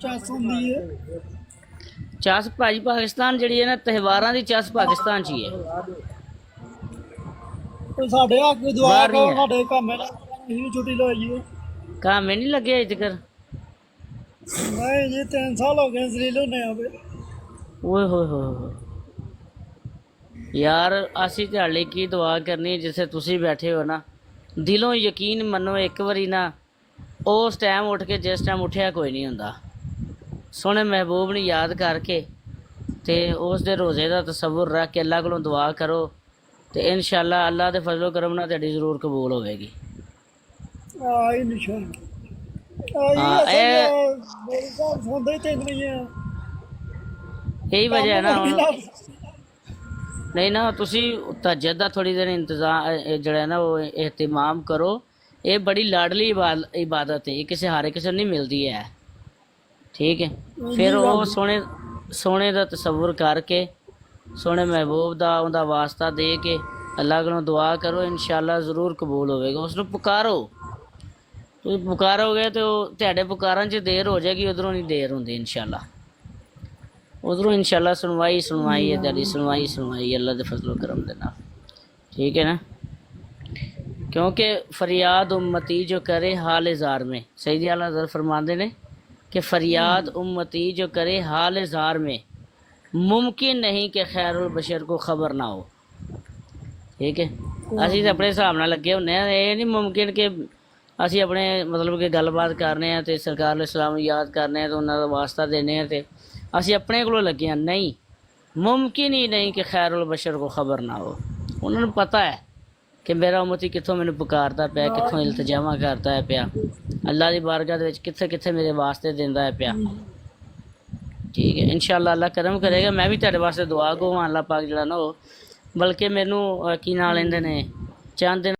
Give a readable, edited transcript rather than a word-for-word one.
ਚੱਸ ਹੁੰਦੀ ਹੈ। ਚੱਸ ਭਾਜੀ ਪਾਕਿਸਤਾਨ ਜਿਹੜੀ ਹੈ ਨਾ ਤਿਉਹਾਰਾਂ ਦੀ ਚੱਸ ਪਾਕਿਸਤਾਨ 'ਚ ਹੀ ਹੈ, ਤੇ ਸਾਡੇ ਹੱਕ ਦੀ ਦੁਆ ਬਾਹਰ ਨਹੀਂ ਕਰੋ, ਹੈ। ਸਾਡੇ ਕੰਮ ਅਸੀਂ ਛੁੱਟੀ ਲਵਾਈਏ। ਕੰਮ ਹੀ ਨਹੀਂ ਲੱਗਿਆ ਅਜੇ ਤੱਕ। ਨਹੀਂ ਜੀ 3 ਸਾਲ ਹੋ ਗਏ ਜ਼ਲੀਲ ਹੁੰਦੇ ਆ ਵੇ। ਓਏ ਹੋਏ ਹੋਏ ਹੋਏ ਯਾਰ, ਅਸੀਂ ਤੁਹਾਡੇ ਲਈ ਕੀ ਦੁਆ ਕਰਨੀ ਜਿੱਥੇ ਤੁਸੀਂ ਬੈਠੇ ਹੋ ਨਾ, ਦਿਲੋਂ ਯਕੀਨ ਮੰਨੋ ਇੱਕ ਵਾਰੀ ਨਾ ਉਸ ਟਾਈਮ ਉੱਠ ਕੇ ਜਿਸ ਟਾਈਮ ਉੱਠਿਆ ਕੋਈ ਨਹੀਂ ਹੁੰਦਾ। ਸੋਹਣੇ ਮਹਿਬੂਬ ਨੂੰ ਯਾਦ ਕਰਕੇ ਤੇ ਉਸ ਦੇ ਰੋਜ਼ੇ ਦਾ ਤਸੱਵੁਰ ਰੱਖ ਕੇ ਅੱਲਾ ਕੋਲੋਂ ਦੁਆ ਕਰੋ ਤੇ ਇਨਸ਼ਾਅੱਲਾ ਅੱਲਾ ਦੇ ਫਜ਼ਲ ਕਰਮ ਨਾਲ ਤੁਹਾਡੀ ਜ਼ਰੂਰ ਕਬੂਲ ਹੋਵੇਗੀ। ਆਈ ਨਿਸ਼ਾਨ ਹਾਂ, ਇਹ ਮੇਰੇ ਸਾਹਿਬ ਸੁਣਦੇ ਤੇ ਨਹੀਂ ਆ। ਇਹੀ ਵਜ੍ਹਾ ਹੈ ਨਾ ਹੁਣ। ਨਹੀਂ ਨਾ, ਤੁਸੀਂ ਤਹੱਜਦ ਦਾ ਥੋੜ੍ਹੀ ਦੇਰ ਇੰਤਜ਼ਾਮ ਜਿਹੜਾ ਹੈ ਨਾ ਉਹ ਇਹਤਮਾਮ ਕਰੋ। ਇਹ ਬੜੀ ਲਾਡਲੀ ਇਬਾਦਤ ਹੈ, ਇਹ ਕਿਸੇ ਹਾਰੇ ਕਿਸੇ ਨੂੰ ਨਹੀਂ ਮਿਲਦੀ ਹੈ, ਠੀਕ ਹੈ। ਫਿਰ ਉਹ ਸੋਹਣੇ ਦਾ ਤਸੱਵੁਰ ਕਰਕੇ ਸੋਹਣੇ ਮਹਿਬੂਬ ਦਾ ਉਹਦਾ ਵਾਸਤਾ ਦੇ ਕੇ ਅੱਲਾ ਕੋਲੋਂ ਦੁਆ ਕਰੋ, ਇਨਸ਼ਾਅੱਲਾ ਜ਼ਰੂਰ ਕਬੂਲ ਹੋਵੇਗਾ। ਉਸ ਨੂੰ ਪੁਕਾਰੋ, ਤੁਸੀਂ ਪੁਕਾਰੋਗੇ ਤੇ ਉਹ ਤੁਹਾਡੇ ਪੁਕਾਰਨ 'ਚ ਦੇਰ ਹੋ ਜਾਏਗੀ, ਉਧਰੋਂ ਨਹੀਂ ਦੇਰ ਹੁੰਦੀ ਇਨਸ਼ਾਅੱਲਾ। ਉਧਰੋਂ ਇਨਸ਼ਾਅੱਲਾ ਸੁਣਵਾਈ ਹੈ ਤੁਹਾਡੀ, ਸੁਣਵਾਈ ਅੱਲਾ ਦੇ ਫਜ਼ਲ ਕਰਮ ਦੇ ਨਾਲ, ठीक है ना। क्योंकि फरियाद उम्मती जो करे हाल ज़ार में, सईदी आला हज़रत फरमाते ने कि फरियाद उम्मती जो करे हाल ज़ार में मुमकिन नहीं कि खैरुल बशर को खबर ना हो, ठीक है। ਅਸੀਂ ਤਾਂ ਆਪਣੇ ਹਿਸਾਬ ਨਾਲ ਲੱਗੇ ਹੁੰਦੇ ਹਾਂ, ਇਹ ਨਹੀਂ ਮੁਮਕਿਨ ਕਿ ਅਸੀਂ ਆਪਣੇ ਮਤਲਬ ਕਿ ਗੱਲਬਾਤ ਕਰਨੇ ਆ ਤੇ ਸਰਕਾਰ ਇਸਲਾਮ ਨੂੰ ਯਾਦ ਕਰਨੇ ਆ ਤੇ ਉਹਨਾਂ ਦਾ ਵਾਸਤਾ ਦੇਣੇ ਆ ਤੇ ਅਸੀਂ ਆਪਣੇ ਕੋਲੋਂ ਲੱਗੇ ਹਾਂ। ਨਹੀਂ, ਮੁਮਕਿਨ ਹੀ ਨਹੀਂ ਕਿ ਖੈਰੁਲ ਬਸ਼ਰ ਕੋ ਖਬਰ ਨਾ ਹੋ। ਉਹਨਾਂ ਨੂੰ ਪਤਾ ਹੈ ਕਿ ਮੇਰਾ ਉਮਤੀ ਕਿੱਥੋਂ ਮੈਨੂੰ ਪੁਕਾਰਦਾ ਪਿਆ, ਕਿੱਥੋਂ ਇਲਤਜਾਮਾ ਕਰਦਾ ਹੈ ਪਿਆ, ਅੱਲਾ ਦੀ ਬਾਰਗਾਹ ਦੇ ਵਿੱਚ ਕਿੱਥੇ ਕਿੱਥੇ ਮੇਰੇ ਵਾਸਤੇ ਦਿੰਦਾ ਹੈ ਪਿਆ, ਠੀਕ ਹੈ। ਇਨਸ਼ਾਅੱਲਾ ਅੱਲਾ ਕਰਮ ਕਰੇਗਾ। ਮੈਂ ਵੀ ਤੁਹਾਡੇ ਵਾਸਤੇ ਦੁਆ ਗੋ ਹਾਂ, ਅੱਲਾ ਪਾਕ ਜਿਹੜਾ ਨਾ ਉਹ, ਬਲਕਿ ਮੈਨੂੰ ਕੀ ਨਾਂ ਲੈਂਦੇ ਨੇ, ਚੰਦ ਦਿਨ